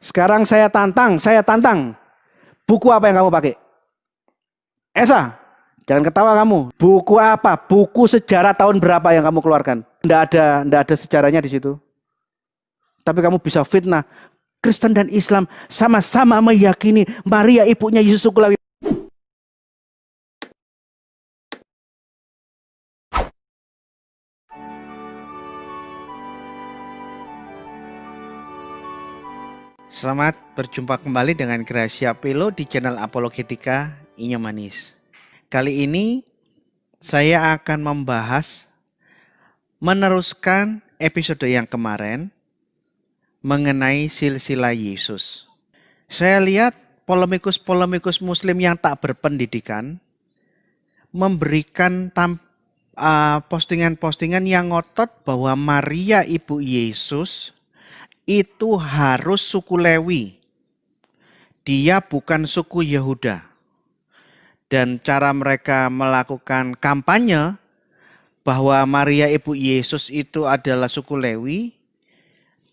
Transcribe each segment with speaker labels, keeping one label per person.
Speaker 1: Sekarang saya tantang. Buku apa yang kamu pakai? Esa, jangan ketawa kamu. Buku apa? Buku sejarah tahun berapa yang kamu keluarkan? Nggak ada sejarahnya di situ. Tapi kamu bisa fitnah. Kristen dan Islam sama-sama meyakini Maria ibunya Yesus Sukulawi.
Speaker 2: Selamat berjumpa kembali dengan Gracia Pelo di channel Apologetika Inyo Manis. Kali ini saya akan meneruskan episode yang kemarin mengenai silsilah Yesus. Saya lihat polemikus muslim yang tak berpendidikan memberikan postingan-postingan yang ngotot bahwa Maria ibu Yesus itu harus suku Lewi. Dia bukan suku Yehuda. Dan cara mereka melakukan kampanye bahwa Maria ibu Yesus itu adalah suku Lewi,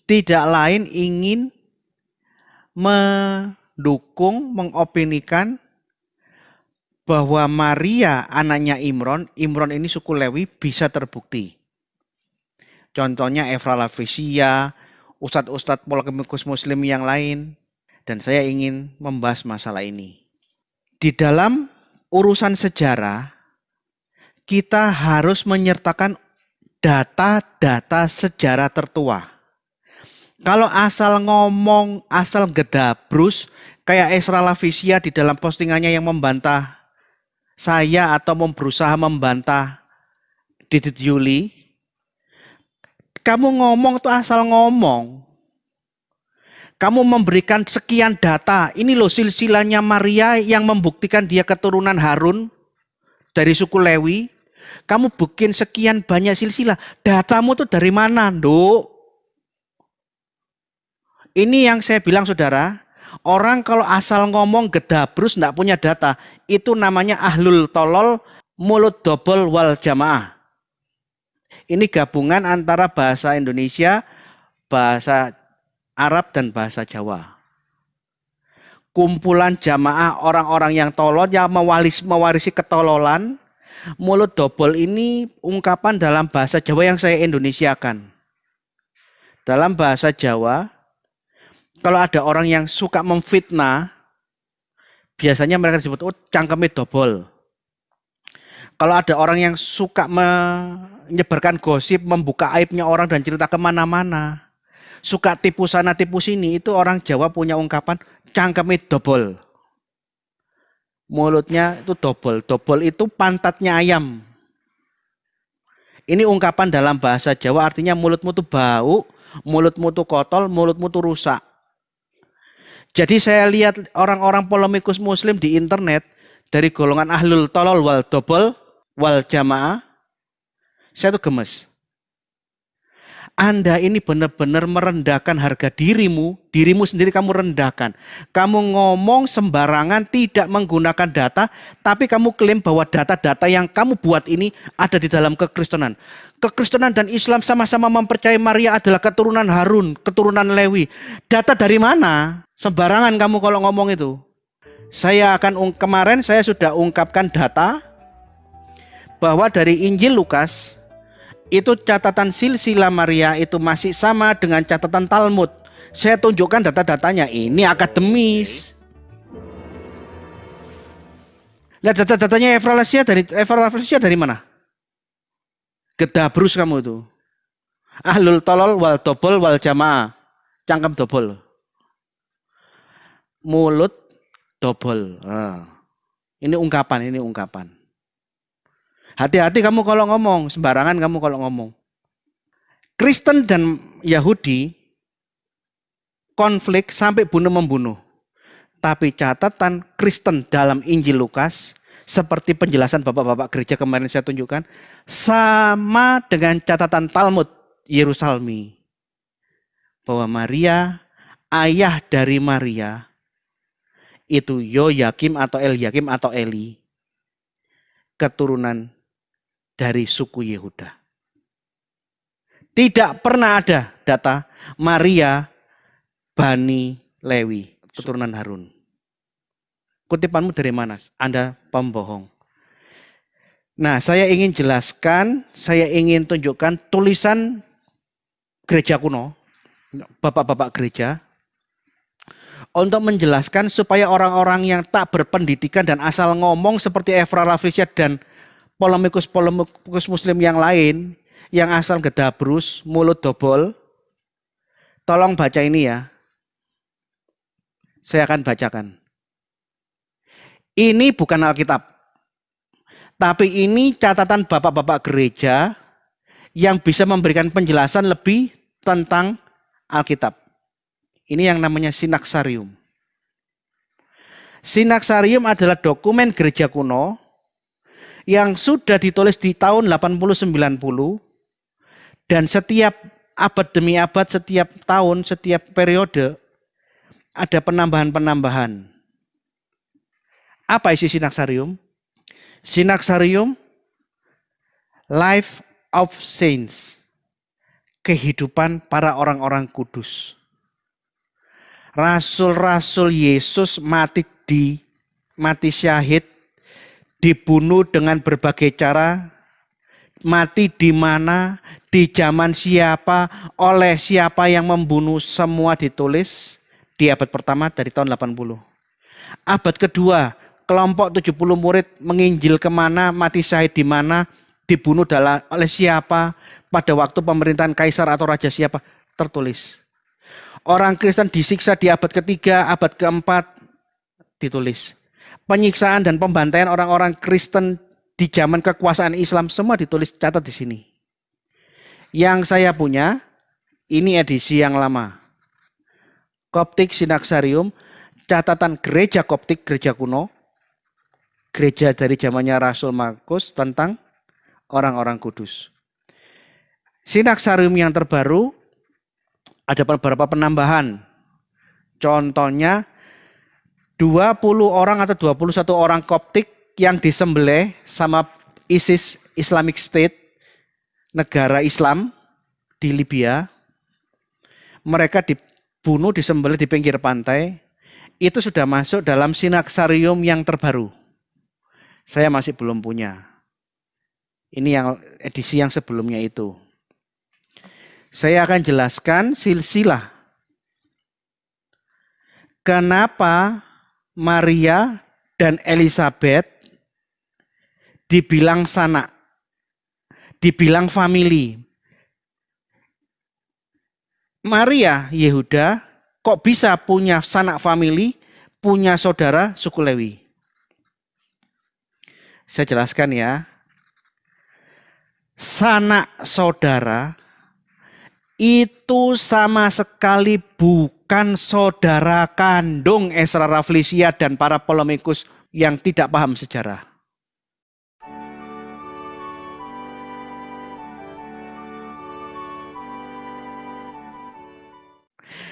Speaker 2: tidak lain ingin mendukung, mengopinikan bahwa Maria anaknya Imron ini suku Lewi bisa terbukti. Contohnya Efra Lavisia, ustadz-ustadz polemikus muslim yang lain. Dan saya ingin membahas masalah ini. Di dalam urusan sejarah, kita harus menyertakan data-data sejarah tertua. Kalau asal ngomong, asal gedabrus, kayak Efra Lavisia di dalam postingannya yang membantah saya atau berusaha membantah Didit Yuli, kamu ngomong tuh asal ngomong. Kamu memberikan sekian data. Ini loh silsilahnya Maria yang membuktikan dia keturunan Harun dari suku Lewi. Kamu bikin sekian banyak silsilah. Datamu tuh dari mana, Nduk? Ini yang saya bilang saudara. Orang kalau asal ngomong gedabrus enggak punya data. Itu namanya ahlul tolol mulut dobol wal jamaah. Ini gabungan antara bahasa Indonesia, bahasa Arab dan bahasa Jawa. Kumpulan jamaah orang-orang yang tolol yang mewarisi ketololan. Mulut dobol ini ungkapan dalam bahasa Jawa yang saya Indonesiakan. Dalam bahasa Jawa, kalau ada orang yang suka memfitnah, biasanya mereka disebut cangkeme dobol. Kalau ada orang yang suka menyebarkan gosip, membuka aibnya orang dan cerita kemana-mana, suka tipu sana tipu sini, itu orang Jawa punya ungkapan cangkeme dobol. Mulutnya itu dobol. Dobol itu pantatnya ayam. Ini ungkapan dalam bahasa Jawa artinya mulutmu tuh bau, mulutmu tuh kotor, mulutmu tuh rusak. Jadi saya lihat orang-orang polemikus muslim di internet dari golongan ahlul tolol wal dobol wal jamaah, saya tuh gemes. Anda ini benar-benar merendahkan harga dirimu sendiri kamu rendahkan. Kamu ngomong sembarangan tidak menggunakan data, tapi kamu klaim bahwa data-data yang kamu buat ini ada di dalam kekristenan. Kekristenan dan Islam sama-sama mempercayai Maria adalah keturunan Harun, keturunan Lewi. Data dari mana? Sembarangan kamu kalau ngomong itu. Kemarin saya sudah ungkapkan data bahwa dari Injil Lukas, itu catatan silsilah Maria itu masih sama dengan catatan Talmud. Saya tunjukkan data-datanya. Ini akademis. Lihat data-datanya Efra Lavisia dari mana? Gedabrus kamu itu. Ahlul tolol wal dobol wal jamaah. Cangkem dobol. Mulut dobol. Ini ungkapan. Hati-hati kamu kalau ngomong, sembarangan kamu kalau ngomong. Kristen dan Yahudi konflik sampai bunuh-membunuh. Tapi catatan Kristen dalam Injil Lukas, seperti penjelasan bapak-bapak gereja kemarin saya tunjukkan, sama dengan catatan Talmud Yerusalmi. Bahwa Maria, ayah dari Maria, itu Yoyakim atau Elyakim atau Eli, keturunan dari suku Yehuda. Tidak pernah ada data Maria Bani Lewi, keturunan Harun. Kutipanmu dari mana? Anda pembohong. Nah, saya ingin jelaskan, saya ingin tunjukkan tulisan gereja kuno, bapak-bapak gereja, untuk menjelaskan supaya orang-orang yang tak berpendidikan dan asal ngomong seperti Efra Lavisia dan polemikus muslim yang lain, yang asal gedabrus, mulut dobol, tolong baca ini ya. Saya akan bacakan. Ini bukan Alkitab. Tapi ini catatan bapak-bapak gereja yang bisa memberikan penjelasan lebih tentang Alkitab. Ini yang namanya Sinaksarium. Sinaksarium adalah dokumen gereja kuno yang sudah ditulis di tahun 80-90 dan setiap abad demi abad, setiap tahun, setiap periode ada penambahan-penambahan. Apa isi Sinaksarium? Sinaksarium, Life of Saints, kehidupan para orang-orang kudus. Rasul-rasul Yesus mati syahid, dibunuh dengan berbagai cara, mati di mana, di zaman siapa, oleh siapa yang membunuh, semua ditulis di abad pertama dari tahun 80. Abad kedua, kelompok 70 murid menginjil kemana, mati syahid di mana, dibunuh oleh siapa, pada waktu pemerintahan kaisar atau raja siapa, tertulis. Orang Kristen disiksa di abad ketiga, abad keempat, ditulis. Penyiksaan dan pembantaian orang-orang Kristen di zaman kekuasaan Islam, semua ditulis, catat di sini. Yang saya punya, ini edisi yang lama. Koptik Sinaksarium, catatan gereja Koptik, gereja kuno, gereja dari zamannya Rasul Markus tentang orang-orang kudus. Sinaksarium yang terbaru ada beberapa penambahan. Contohnya 20 orang atau 21 orang Koptik yang disembelih sama ISIS, Islamic State, negara Islam di Libya. Mereka dibunuh, disembelih di pinggir pantai. Itu sudah masuk dalam Sinaksarium yang terbaru. Saya masih belum punya. Ini yang edisi yang sebelumnya itu. Saya akan jelaskan silsilah. Kenapa Maria dan Elizabeth dibilang sanak, dibilang family. Maria Yehuda kok bisa punya sanak family, punya saudara suku Lewi? Saya jelaskan ya. Sanak saudara itu sama sekali bukan saudara kandung Efra Lavisia dan para polemikus yang tidak paham sejarah.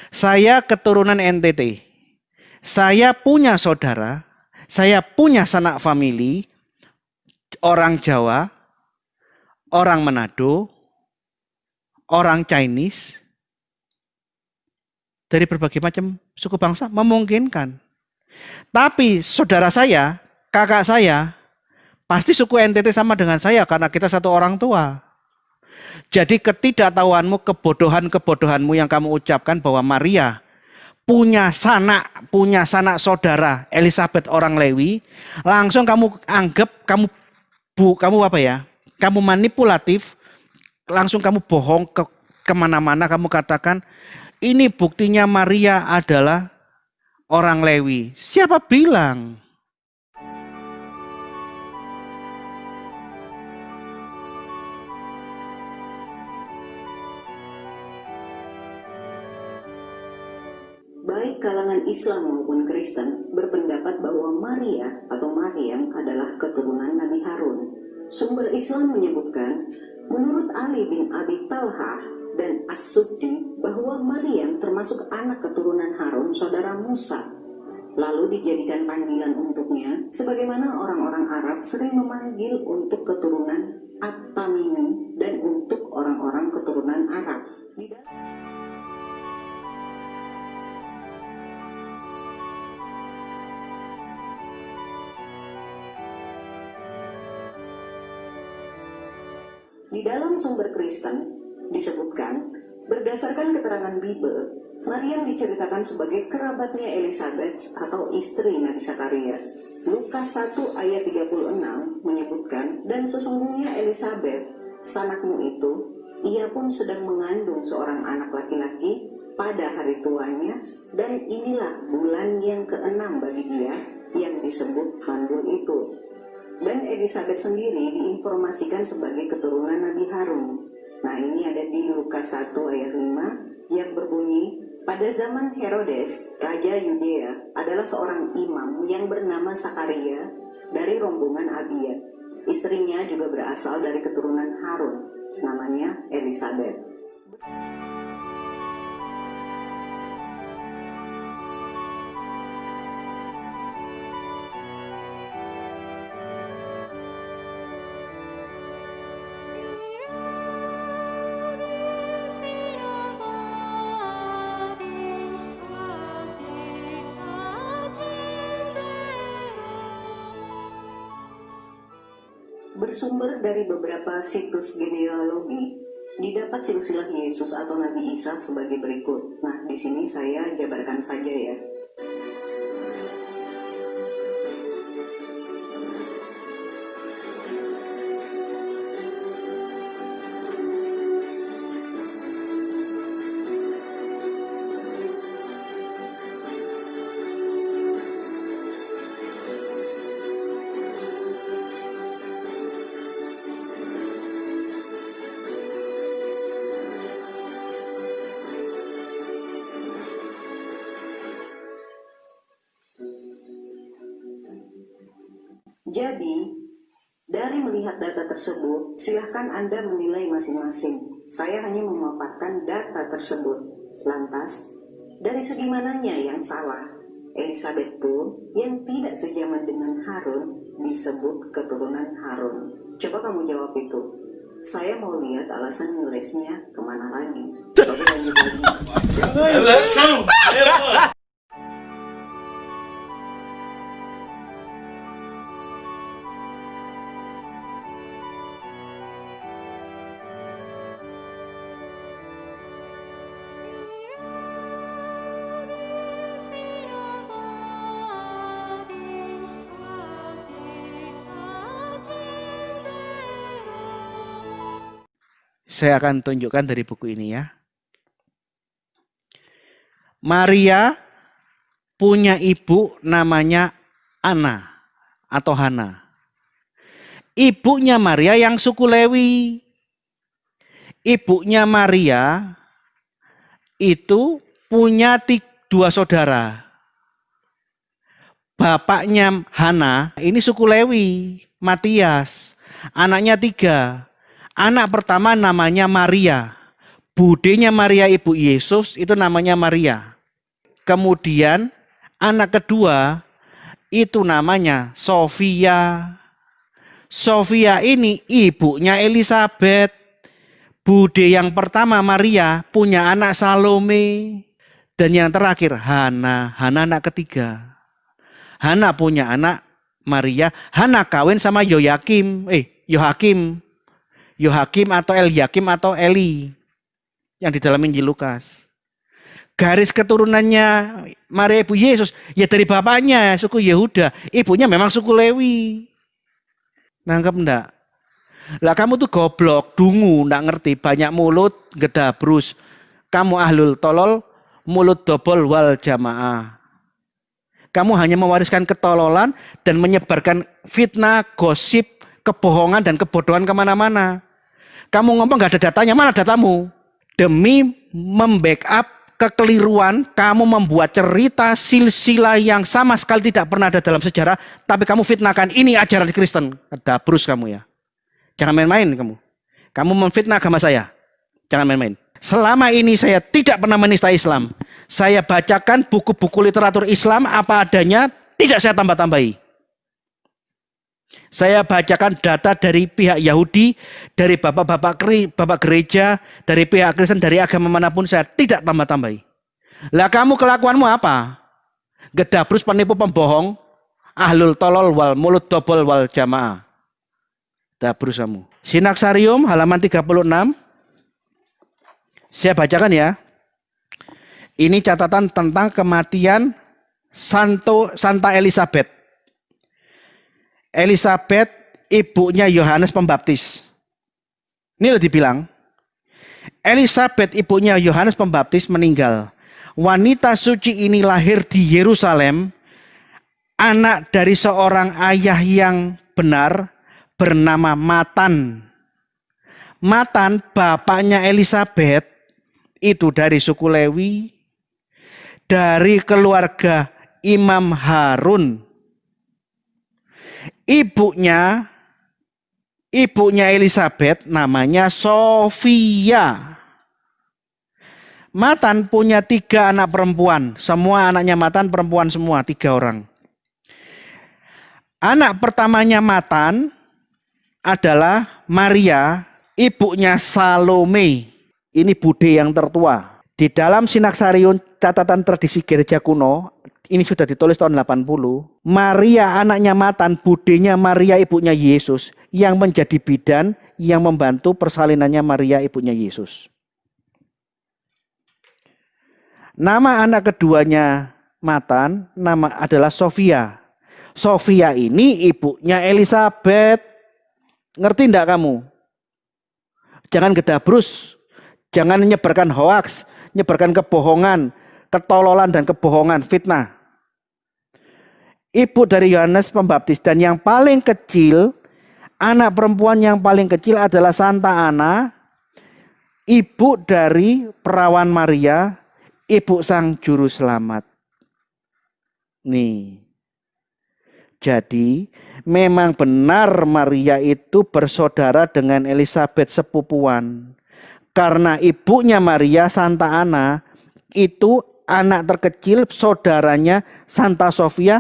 Speaker 2: Saya keturunan NTT. Saya punya saudara, saya punya sanak famili, orang Jawa, orang Manado, orang Chinese, dari berbagai macam suku bangsa memungkinkan. Tapi saudara saya, kakak saya, pasti suku NTT sama dengan saya karena kita satu orang tua. Jadi ketidaktahuanmu, kebodohan-kebodohanmu yang kamu ucapkan bahwa Maria punya sanak saudara Elizabeth orang Lewi, langsung kamu anggap kamu apa ya? Kamu manipulatif, langsung kamu bohong kemana-mana, kamu katakan ini buktinya Maria adalah orang Lewi. Siapa bilang?
Speaker 3: Baik kalangan Islam maupun Kristen berpendapat bahwa Maria atau Maryam adalah keturunan Nabi Harun. Sumber Islam menyebutkan, menurut Ali bin Abi Talha dan As-Suddi, bahwa Maryam termasuk anak keturunan Harun, saudara Musa. Lalu dijadikan panggilan untuknya, sebagaimana orang-orang Arab sering memanggil untuk keturunan At-Tamimi dan untuk orang-orang keturunan Arab. Di dalam sumber Kristen disebutkan, berdasarkan keterangan Bible, Maria diceritakan sebagai kerabatnya Elizabeth atau istri Nabi Sakaria. Lukas 1 ayat 36 menyebutkan, dan sesungguhnya Elizabeth, sanakmu itu, ia pun sedang mengandung seorang anak laki-laki pada hari tuanya, dan inilah bulan yang ke-6 bagi dia yang disebut mandul itu. Dan Elizabeth sendiri diinformasikan sebagai keturunan Nabi Harun. Nah, ini ada di Lukas 1 ayat 5 yang berbunyi, pada zaman Herodes, Raja Yudea, adalah seorang imam yang bernama Sakaria dari rombongan Abia. Istrinya juga berasal dari keturunan Harun, namanya Elizabeth. Bersumber dari beberapa situs genealogi, didapat silsilah Yesus atau Nabi Isa sebagai berikut. Nah, di sini saya jabarkan saja ya. Jadi, dari melihat data tersebut, silahkan Anda menilai masing-masing. Saya hanya memaparkan data tersebut. Lantas, dari segi mananya yang salah? Elizabeth pun yang tidak sejaman dengan Harun disebut keturunan Harun. Coba kamu jawab itu. Saya mau lihat alasan nulisnya kemana lagi. Oke, lanjut lagi.
Speaker 2: Saya akan tunjukkan dari buku ini ya. Maria punya ibu namanya Anna atau Hana. Ibunya Maria yang suku Lewi. Ibunya Maria itu punya dua saudara. Bapaknya Hana ini suku Lewi, Matias. Anaknya 3. Anak pertama namanya Maria. Budenya Maria ibu Yesus itu namanya Maria. Kemudian anak kedua itu namanya Sofia. Sofia ini ibunya Elizabeth. Bude yang pertama Maria punya anak Salome. Dan yang terakhir Hana. Hana anak ketiga. Hana punya anak Maria. Hana kawin sama Yohakim atau Eliakim atau Eli yang di dalam Injil Lukas. Garis keturunannya Maria ibu Yesus ya dari bapaknya suku Yehuda, ibunya memang suku Lewi. Nangkep enggak? Lah kamu tuh goblok, dungu, enggak ngerti, banyak mulut, gedabrus. Kamu ahlul tolol, mulut dobol wal jamaah. Kamu hanya mewariskan ketololan dan menyebarkan fitnah, gosip, kebohongan dan kebodohan kemana-mana. Kamu ngomong gak ada datanya, mana datamu? Demi membackup kekeliruan, kamu membuat cerita silsilah yang sama sekali tidak pernah ada dalam sejarah, tapi kamu fitnahkan ini ajaran Kristen. Dabrus kamu ya. Jangan main-main kamu. Kamu memfitnah agama saya. Jangan main-main. Selama ini saya tidak pernah menista Islam. Saya bacakan buku-buku literatur Islam apa adanya, tidak saya tambah-tambahi. Saya bacakan data dari pihak Yahudi, dari bapak gereja, dari pihak Kristen, dari agama manapun saya tidak tambah-tambahi. Lah kamu kelakuanmu apa? Gedabrus, penipu, pembohong, ahlul tolol wal mulut dobol wal jamaah.
Speaker 1: Dabrus kamu. Sinaksarium halaman 36. Saya bacakan ya. Ini catatan tentang kematian Santa Elizabeth. Elizabeth ibunya Yohanes Pembaptis. Ini lebih dibilang, Elizabeth ibunya Yohanes Pembaptis meninggal. Wanita suci ini lahir di Yerusalem, anak dari seorang ayah yang benar bernama Matan. Matan bapaknya Elizabeth itu dari suku Lewi, dari keluarga Imam Harun. Ibunya Elizabeth namanya Sofia. Matan punya 3 anak perempuan. Semua anaknya Matan perempuan semua, 3 orang. Anak pertamanya Matan adalah Maria, ibunya Salome. Ini bude yang tertua. Di dalam Sinaksarium catatan tradisi gereja kuno, ini sudah ditulis tahun 80. Maria anaknya Matan, budenya Maria ibunya Yesus, yang menjadi bidan yang membantu persalinannya Maria ibunya Yesus. Nama anak keduanya Matan adalah Sofia. Sofia ini ibunya Elizabeth. Ngerti enggak kamu? Jangan gedabrus. Jangan menyebarkan hoaks, menyebarkan kebohongan, ketololan dan kebohongan, fitnah. Ibu dari Yohanes Pembaptis, dan yang paling kecil, anak perempuan yang paling kecil adalah Santa Ana, ibu dari perawan Maria, ibu sang juru selamat. Nih. Jadi memang benar Maria itu bersaudara dengan Elizabeth sepupuan. Karena ibunya Maria, Santa Ana, itu anak terkecil saudaranya Santa Sofia,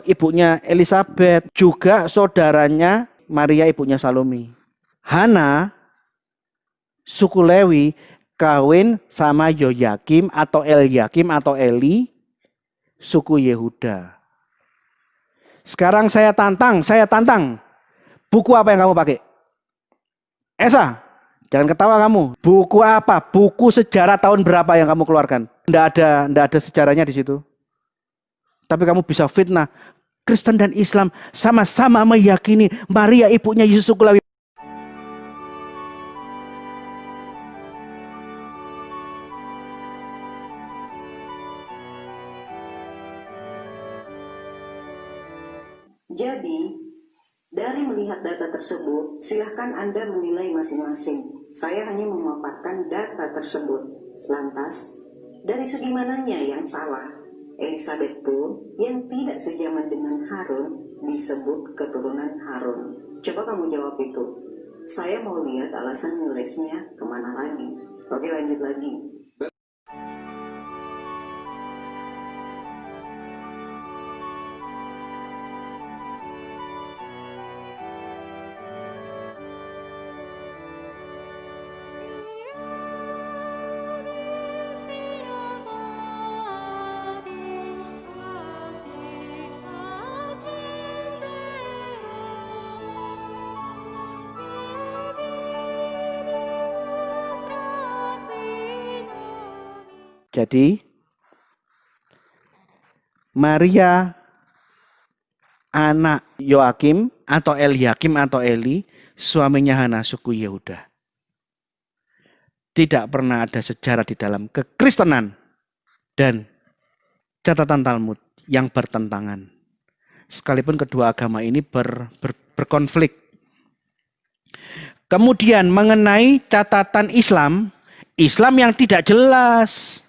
Speaker 1: ibunya Elizabeth. Juga saudaranya Maria ibunya Salome. Hana, suku Lewi, kawin sama Yoyakim atau Elyakim atau Eli, suku Yehuda. Sekarang saya tantang. Buku apa yang kamu pakai? Esa, jangan ketawa kamu. Buku apa? Buku sejarah tahun berapa yang kamu keluarkan? Nggak ada sejarahnya di situ. Tapi kamu bisa fitnah. Kristen dan Islam sama-sama meyakini Maria ibunya Yesus suku Lewi.
Speaker 3: Jadi, dari melihat data tersebut, silahkan Anda menilai masing-masing. Saya hanya memaparkan data tersebut. Lantas, dari segi mananya yang salah? Elizabeth pun yang tidak sejaman dengan Harun disebut keturunan Harun. Coba kamu jawab itu. Saya mau lihat alasan nulisnya kemana lagi. Oke, lanjut lagi.
Speaker 1: Jadi Maria anak Yoakim atau Elyakim atau Eli, suaminya Hana suku Yehuda. Tidak pernah ada sejarah di dalam kekristenan dan catatan Talmud yang bertentangan. Sekalipun kedua agama ini berkonflik. Kemudian mengenai catatan Islam yang tidak jelas.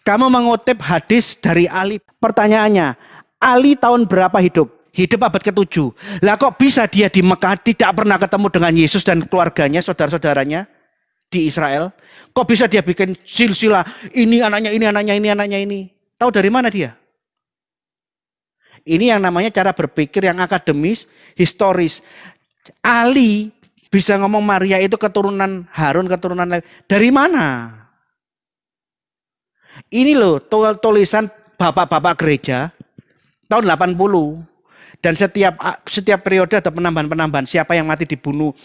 Speaker 1: Kamu mengutip hadis dari Ali. Pertanyaannya, Ali tahun berapa hidup? Hidup abad ke-7. Lah kok bisa dia di Mekah tidak pernah ketemu dengan Yesus dan keluarganya, saudara-saudaranya di Israel? Kok bisa dia bikin silsilah, ini anaknya ini, anaknya ini, anaknya ini? Tahu dari mana dia? Ini yang namanya cara berpikir yang akademis, historis. Ali bisa ngomong Maria itu keturunan Harun, keturunan Lewi. Dari mana? Ini loh tulisan bapak-bapak gereja tahun 80. Dan setiap periode ada penambahan-penambahan. Siapa yang mati dibunuh,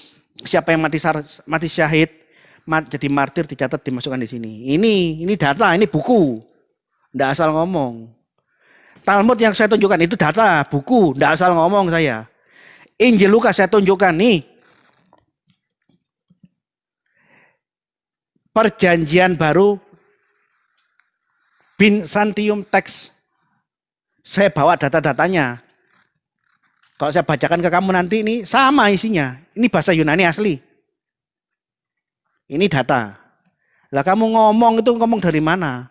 Speaker 1: siapa yang mati syahid, jadi martir dicatat dimasukkan di sini. Ini data, ini buku. Nggak asal ngomong. Talmud yang saya tunjukkan itu data, buku, nggak asal ngomong saya. Injil Lukas saya tunjukkan nih. Perjanjian baru Byzantium Text. Saya bawa data-datanya. Kalau saya bacakan ke kamu nanti ini sama isinya. Ini bahasa Yunani asli. Ini data. Lah kamu ngomong itu ngomong dari mana?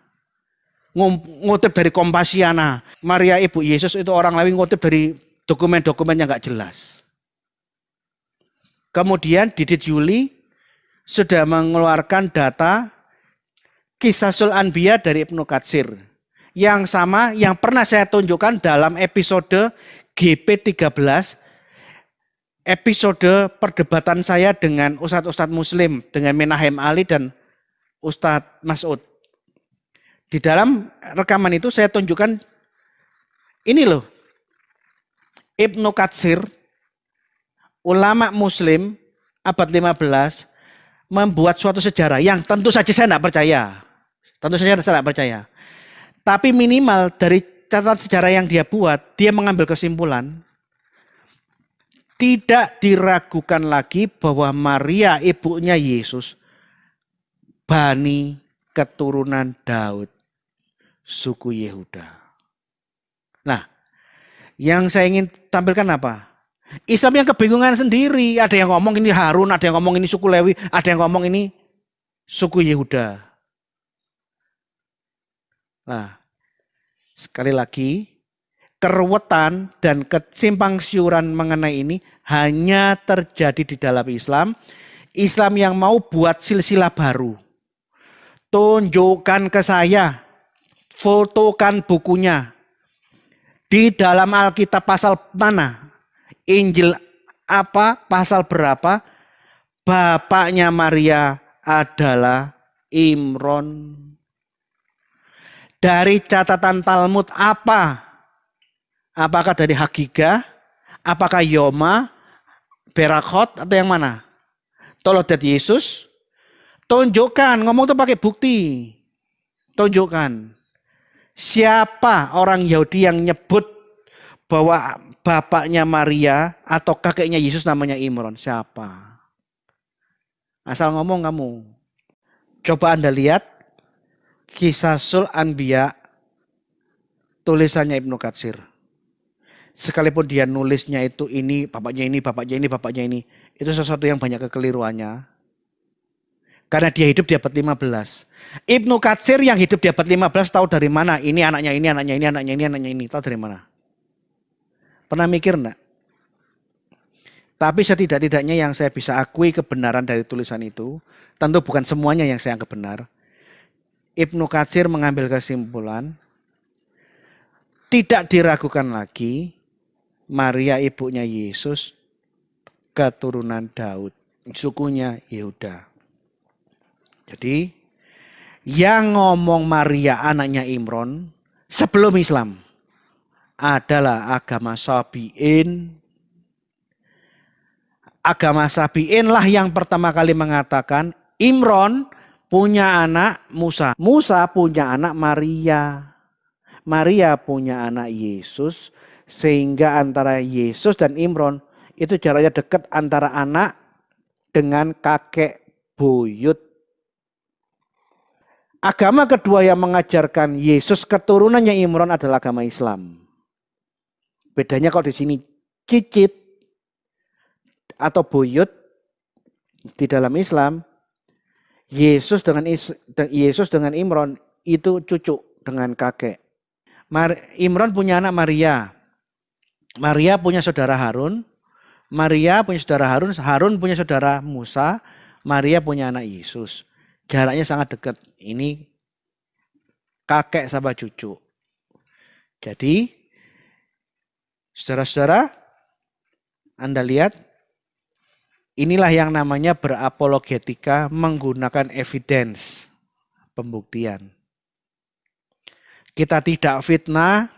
Speaker 1: Ngutip dari Kompasiana. Maria Ibu Yesus itu orang Lewi ngutip dari dokumen-dokumen yang gak jelas. Kemudian Didit Yuli sudah mengeluarkan data Qisasul Anbiya dari Ibnu Katsir. Yang sama yang pernah saya tunjukkan dalam episode GP13, episode perdebatan saya dengan ustadz-ustadz muslim, dengan Menahem Ali dan Ustadz Mas'ud. Di dalam rekaman itu saya tunjukkan ini loh. Ibnu Katsir, ulama muslim abad 15, membuat suatu sejarah yang tentu saja saya tidak percaya. Tentu saja saya tidak percaya. Tapi minimal dari catatan sejarah yang dia buat, dia mengambil kesimpulan. Tidak diragukan lagi bahwa Maria ibunya Yesus, Bani keturunan Daud, suku Yehuda. Nah, yang saya ingin tampilkan apa? Islam yang kebingungan sendiri. Ada yang ngomong ini Harun, ada yang ngomong ini suku Lewi, ada yang ngomong ini suku Yehuda. Nah, sekali lagi, keruwetan dan kesimpang siuran mengenai ini hanya terjadi di dalam Islam. Islam yang mau buat silsilah baru. Tunjukkan ke saya, fotokan bukunya. Di dalam Alkitab pasal mana? Injil apa, pasal berapa? Bapaknya Maria adalah Imron. Dari catatan Talmud apa? Apakah dari Hagigah? Apakah Yoma? Berakot atau yang mana? Toledat Yesus? Tunjukkan, ngomong itu pakai bukti. Tunjukkan. Siapa orang Yahudi yang nyebut bahwa bapaknya Maria atau kakeknya Yesus namanya Imron? Siapa? Asal ngomong kamu. Coba Anda lihat Qisasul Anbiya tulisannya Ibnu Katsir. Sekalipun dia nulisnya itu ini, bapaknya ini, bapaknya ini, bapaknya ini. Itu sesuatu yang banyak kekeliruannya. Karena dia hidup di abad 15. Ibnu Katsir yang hidup di abad 15 tahu dari mana? Ini anaknya ini, anaknya ini, anaknya ini, anaknya ini. Tahu dari mana? Pernah mikir enggak? Tapi setidak-tidaknya yang saya bisa akui kebenaran dari tulisan itu, tentu bukan semuanya yang saya anggap benar. Ibnu Katsir mengambil kesimpulan, tidak diragukan lagi Maria ibunya Yesus keturunan Daud, sukunya Yehuda. Jadi yang ngomong Maria anaknya Imron sebelum Islam adalah agama Sabi'in. Agama Sabi'in lah yang pertama kali mengatakan Imron punya anak Musa. Musa punya anak Maria. Maria punya anak Yesus. Sehingga antara Yesus dan Imron itu jaraknya dekat antara anak dengan kakek buyut. Agama kedua yang mengajarkan Yesus keturunannya Imron adalah agama Islam. Bedanya kalau di sini cicit atau buyut di dalam Islam, Yesus dengan Imron itu cucu dengan kakek. Imron punya anak Maria. Maria punya saudara Harun. Maria punya saudara Harun. Harun punya saudara Musa. Maria punya anak Yesus. Jaraknya sangat dekat. Ini kakek sama cucu. Jadi, saudara-saudara, Anda lihat, inilah yang namanya berapologetika menggunakan evidence, pembuktian. Kita tidak fitnah,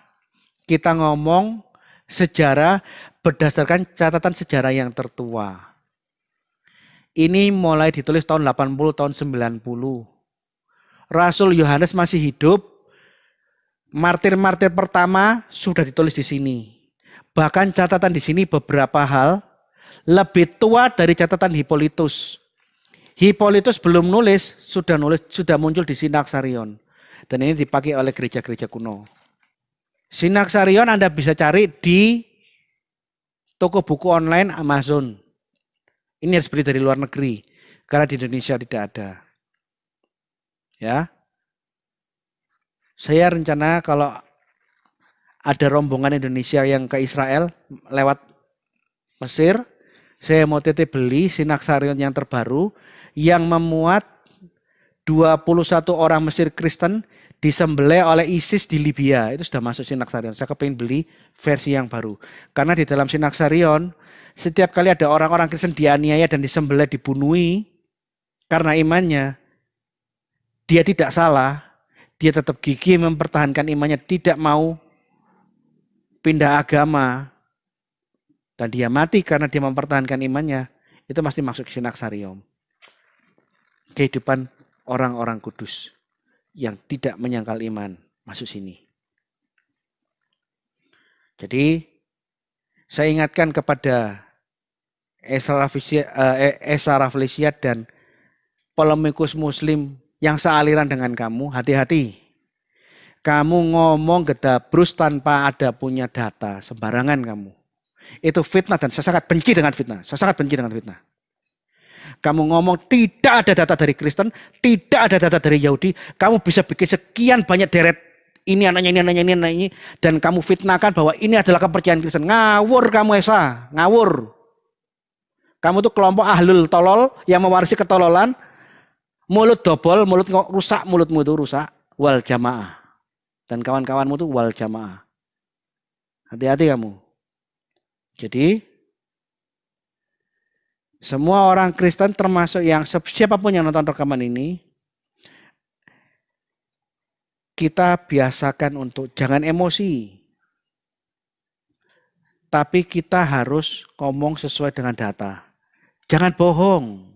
Speaker 1: kita ngomong
Speaker 2: sejarah berdasarkan catatan sejarah yang tertua. Ini mulai ditulis tahun 80, tahun 90. Rasul Yohanes masih hidup. Martir-martir pertama sudah ditulis di sini. Bahkan catatan di sini beberapa hal lebih tua dari catatan Hippolytus. Hippolytus belum nulis, sudah muncul di Sinaxarion. Dan ini dipakai oleh gereja-gereja kuno. Sinaxarion Anda bisa cari di toko buku online Amazon. Ini harus beli dari luar negeri, karena di Indonesia tidak ada. Ya. Saya rencana kalau ada rombongan Indonesia yang ke Israel lewat Mesir, saya mau titip beli Sinaxarion yang terbaru yang memuat 21 orang Mesir Kristen disembelih oleh ISIS di Libya. Itu sudah masuk Sinaxarion. Saya kepingin beli versi yang baru. Karena di dalam Sinaxarion setiap kali ada orang-orang Kristen dianiaya dan disembelih, dibunuhi karena imannya, dia tidak salah. Dia tetap gigih mempertahankan imannya, tidak mau pindah agama. Dan dia mati karena dia mempertahankan imannya. Itu pasti masuk Sinaxarion. Kehidupan orang-orang kudus yang tidak menyangkal iman masuk sini. Jadi saya ingatkan kepada Esa Rafflesia dan polemikus muslim yang sealiran dengan kamu, hati-hati. Kamu ngomong gedabrus tanpa ada punya data, sembarangan kamu. Itu fitnah dan saya sangat benci dengan fitnah. Saya sangat benci dengan fitnah. Kamu ngomong tidak ada data dari Kristen, tidak ada data dari Yahudi. Kamu bisa bikin sekian banyak deret. Ini anaknya, ini anaknya, ini anaknya, ini. Dan kamu fitnahkan bahwa ini adalah kepercayaan Kristen. Ngawur kamu Esa, ngawur. Kamu tuh kelompok ahlul tolol yang mewarisi ketololan. Mulut dobol, mulut rusak, mulutmu itu rusak. Wal jamaah. Dan kawan-kawanmu itu wal jamaah. Hati-hati kamu. Jadi semua orang Kristen termasuk yang siapapun yang nonton rekaman ini, kita biasakan untuk jangan emosi. Tapi kita harus ngomong sesuai dengan data. Jangan bohong.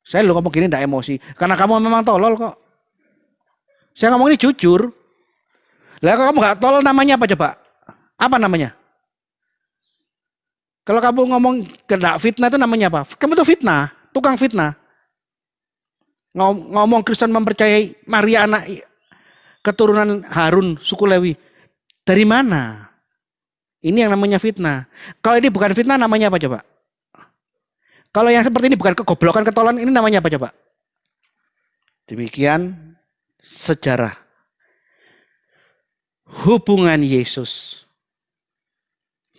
Speaker 2: Saya lu ngomong gini enggak emosi. Karena kamu memang tolol kok. Saya ngomong ini jujur. Lah kalau kamu enggak tolol namanya apa coba? Apa namanya? Kalau kamu ngomong kena fitnah itu namanya apa? Kamu itu fitnah. Tukang fitnah. Ngomong Kristen mempercayai Maria anak keturunan Harun, suku Lewi. Dari mana? Ini yang namanya fitnah. Kalau ini bukan fitnah namanya apa coba? Kalau yang seperti ini bukan kegoblokan, ketolan, ini namanya apa coba? Demikian sejarah hubungan Yesus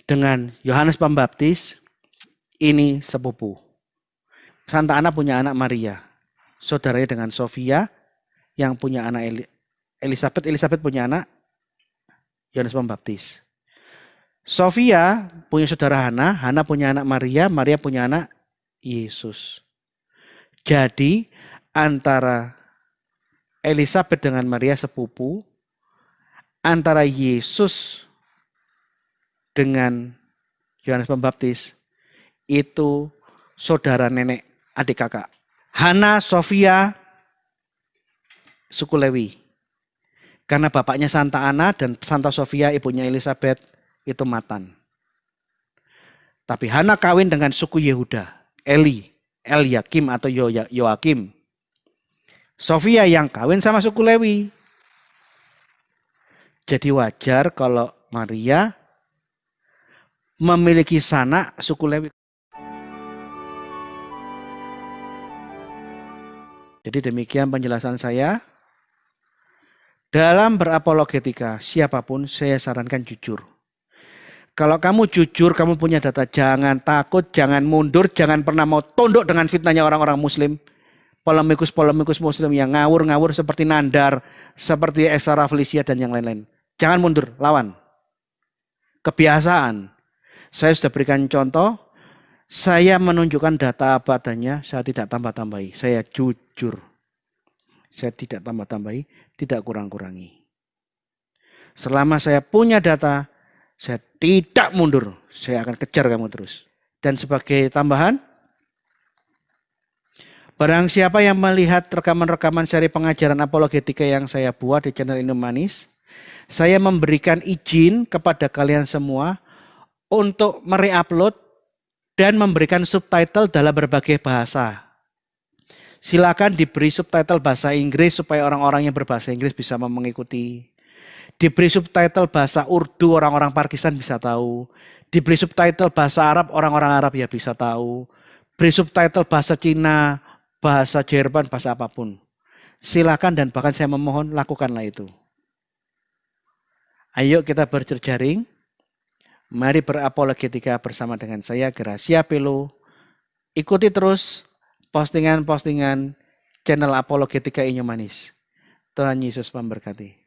Speaker 2: dengan Yohanes Pembaptis ini sepupu. Santa Ana punya anak Maria, saudaranya dengan Sofia yang punya anak Elizabeth. Elizabeth punya anak Yohanes Pembaptis. Sofia punya saudara Hana, Hana punya anak Maria, Maria punya anak Yesus. Jadi antara Elizabeth dengan Maria sepupu, antara Yesus dengan Yohanes Pembaptis itu saudara nenek adik kakak. Hana, Sofia, suku Lewi. Karena bapaknya Santa Ana dan Santa Sofia ibunya Elizabeth itu Matan. Tapi Hana kawin dengan suku Yehuda. Eliakim atau Yoakim. Sofia yang kawin sama suku Lewi. Jadi wajar kalau Maria memiliki sanak suku Lewi. Jadi demikian penjelasan saya. Dalam berapologetika siapapun saya sarankan jujur. Kalau kamu jujur, kamu punya data, jangan takut, jangan mundur, jangan pernah mau tunduk dengan fitnahnya orang-orang muslim. Polemikus-polemikus muslim yang ngawur-ngawur seperti Nandar, seperti Esa Rafflesia dan yang lain-lain. Jangan mundur, lawan. Kebiasaan. Saya sudah berikan contoh, saya menunjukkan data apa adanya, saya tidak tambah-tambahi. Saya jujur. Saya tidak tambah-tambahi, tidak kurang-kurangi. Selama saya punya data, saya Tidak mundur. Saya akan kejar kamu terus. Dan sebagai tambahan, barang siapa yang melihat rekaman-rekaman seri pengajaran apologetika yang saya buat di channel Indomanis, saya memberikan izin kepada kalian semua untuk mereupload dan memberikan subtitle dalam berbagai bahasa. Silakan diberi subtitle bahasa Inggris supaya orang-orang yang berbahasa Inggris bisa mengikuti. Diberi subtitle bahasa Urdu, orang-orang Pakistan bisa tahu. Diberi subtitle bahasa Arab, orang-orang Arab ya bisa tahu. Beri subtitle bahasa Cina, bahasa Jerman, bahasa apapun. Silakan dan bahkan saya memohon lakukanlah itu. Ayo kita berjejaring. Mari berapologetika bersama dengan saya, Gracia Pelo. Ikuti terus postingan-postingan channel Apologetika Inyomanis. Tuhan Yesus memberkati.